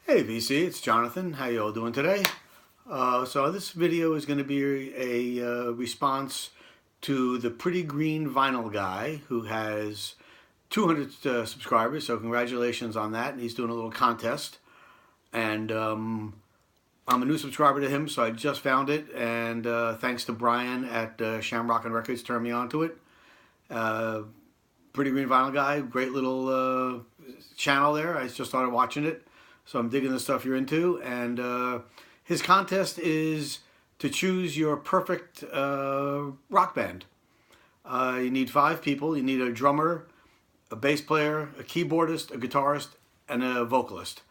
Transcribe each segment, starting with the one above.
Hey VC, it's Jonathan. How you all doing today? So this video is going to be a response to the Pretty Green Vinyl guy who has 200 subscribers. So congratulations on that. And he's doing a little contest. And I'm a new subscriber to him, so I just found it. And thanks to Brian at Shamrock and Records turned me on to it. Pretty Green Vinyl guy, great little channel there. I just started watching it. So I'm digging the stuff you're into, and his contest is to choose your perfect rock band. You need 5 people. You need a drummer, a bass player, a keyboardist, a guitarist, and a vocalist.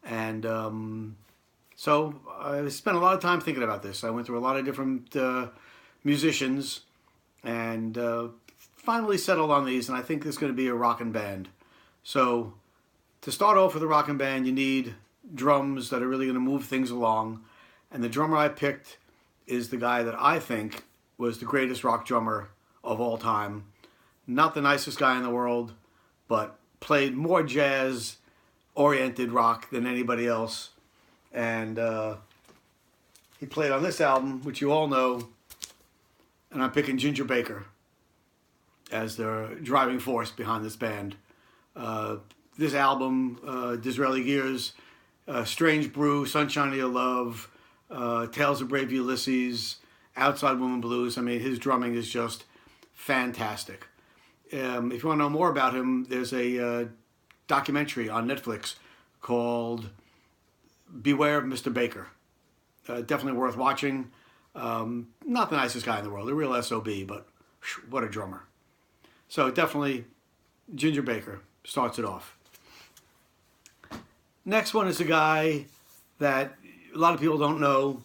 And so I spent a lot of time thinking about this. I went through a lot of different musicians, and finally settled on these, and I think this is going to be a rockin' band. So to start off with a rockin' band, you need drums that are really going to move things along. And the drummer I picked is the guy that I think was the greatest rock drummer of all time. Not the nicest guy in the world, but played more jazz-oriented rock than anybody else. And he played on this album, which you all know, and I'm picking Ginger Baker as the driving force behind this band. This album, Disraeli Gears, Strange Brew, Sunshine of Your Love, Tales of Brave Ulysses, Outside Woman Blues. I mean, his drumming is just fantastic. If you want to know more about him, there's a documentary on Netflix called Beware of Mr. Baker. Definitely worth watching. Not the nicest guy in the world, a real SOB, but what a drummer. So definitely Ginger Baker starts it off. Next one is a guy that a lot of people don't know.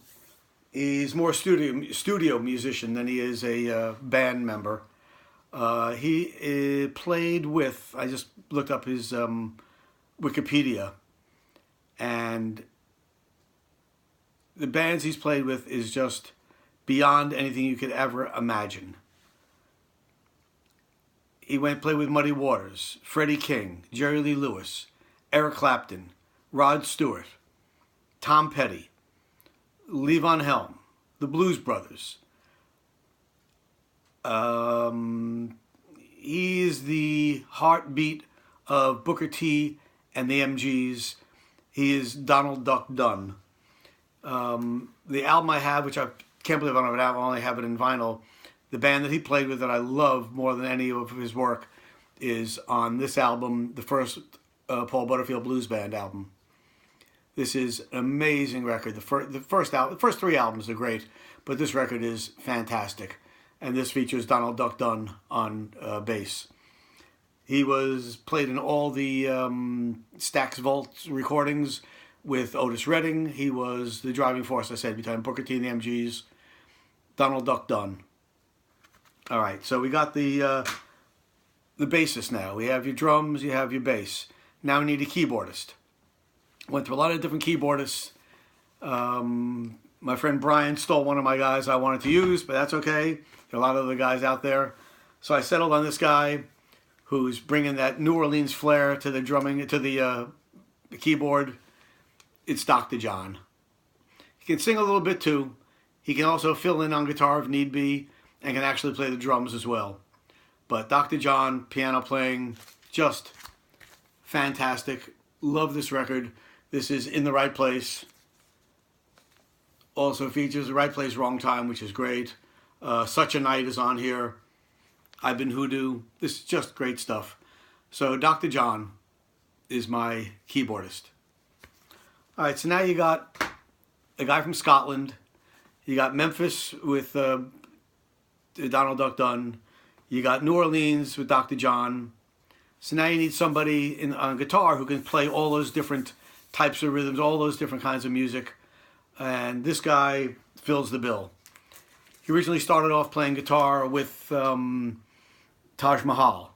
He's more studio musician than he is a band member. He played with, I just looked up his Wikipedia, and the bands he's played with is just beyond anything you could ever imagine. He went play with Muddy Waters, Freddie King, Jerry Lee Lewis, Eric Clapton, Rod Stewart, Tom Petty, Levon Helm, the Blues Brothers. He is the heartbeat of Booker T and the MGs. He is Donald Duck Dunn. The album I have, which I can't believe I don't have an album, I only have it in vinyl. The band that he played with that I love more than any of his work is on this album, the first Paul Butterfield Blues Band album. This is an amazing record. The first 3 albums are great, but this record is fantastic. And this features Donald Duck Dunn on bass. He was played in all the Stax Vault recordings with Otis Redding. He was the driving force, I said, between Booker T and the MGs. Donald Duck Dunn. All right, so we got the bassist now. We have your drums, you have your bass. Now we need a keyboardist. Went through a lot of different keyboardists. My friend Brian stole one of my guys I wanted to use, but that's okay. There are a lot of other guys out there. So I settled on this guy who's bringing that New Orleans flair to the drumming, to the keyboard. It's Dr. John. He can sing a little bit too. He can also fill in on guitar if need be, and can actually play the drums as well. But Dr. John, piano playing, just fantastic. Love this record. This is In the Right Place. Also features The Right Place, Wrong Time, which is great. Such a Night is on here. I've Been Hoodoo. This is just great stuff. So Dr. John is my keyboardist. All right, so now you got a guy from Scotland. You got Memphis with Donald Duck Dunn. You got New Orleans with Dr. John. So now you need somebody on guitar who can play all those different types of rhythms, all those different kinds of music. And this guy fills the bill. He originally started off playing guitar with Taj Mahal.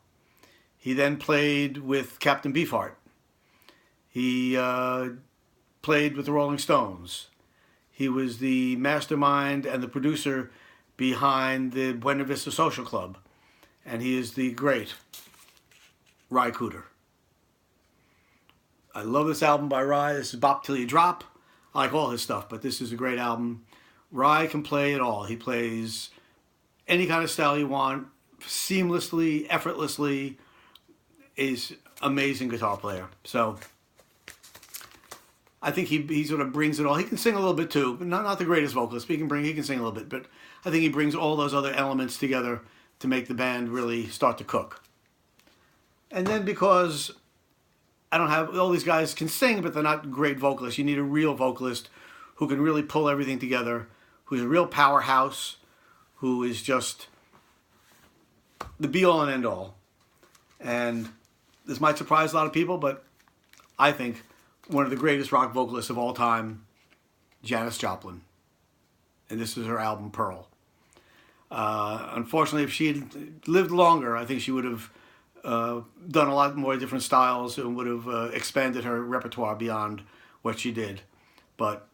He then played with Captain Beefheart. He played with the Rolling Stones. He was the mastermind and the producer behind the Buena Vista Social Club. And he is the great Ry Cooder. I love this album by Rye. This is Bop Till You Drop. I like all his stuff, but this is a great album. Rye can play it all. He plays any kind of style you want, seamlessly, effortlessly. Is amazing guitar player. So I think he sort of brings it all. He can sing a little bit too, but not the greatest vocalist. But he can sing a little bit. But I think he brings all those other elements together to make the band really start to cook. And then because I don't have, all these guys can sing, but they're not great vocalists. You need a real vocalist who can really pull everything together, who's a real powerhouse, who is just the be-all and end-all. And this might surprise a lot of people, but I think one of the greatest rock vocalists of all time, Janis Joplin. And this is her album, Pearl. Unfortunately, if she had lived longer, I think she would have done a lot more different styles and would have expanded her repertoire beyond what she did. But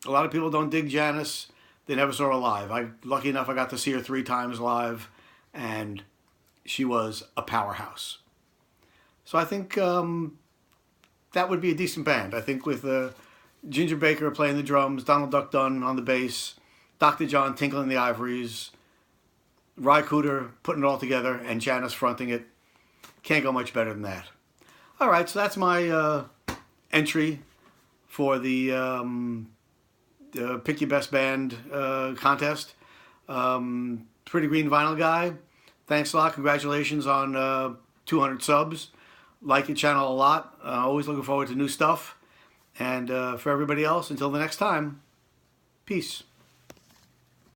a lot of people don't dig Janis. They never saw her live. Lucky enough, I got to see her 3 times live, and she was a powerhouse. So I think that would be a decent band. I think with Ginger Baker playing the drums, Donald Duck Dunn on the bass, Dr. John tinkling the ivories, Ry Cooder putting it all together, and Janis fronting it. Can't go much better than that. All right, so that's my entry for the Pick Your Best Band contest. Pretty Green Vinyl Guy, thanks a lot. Congratulations on 200 subs. Like your channel a lot. Always looking forward to new stuff. And for everybody else, until the next time, peace.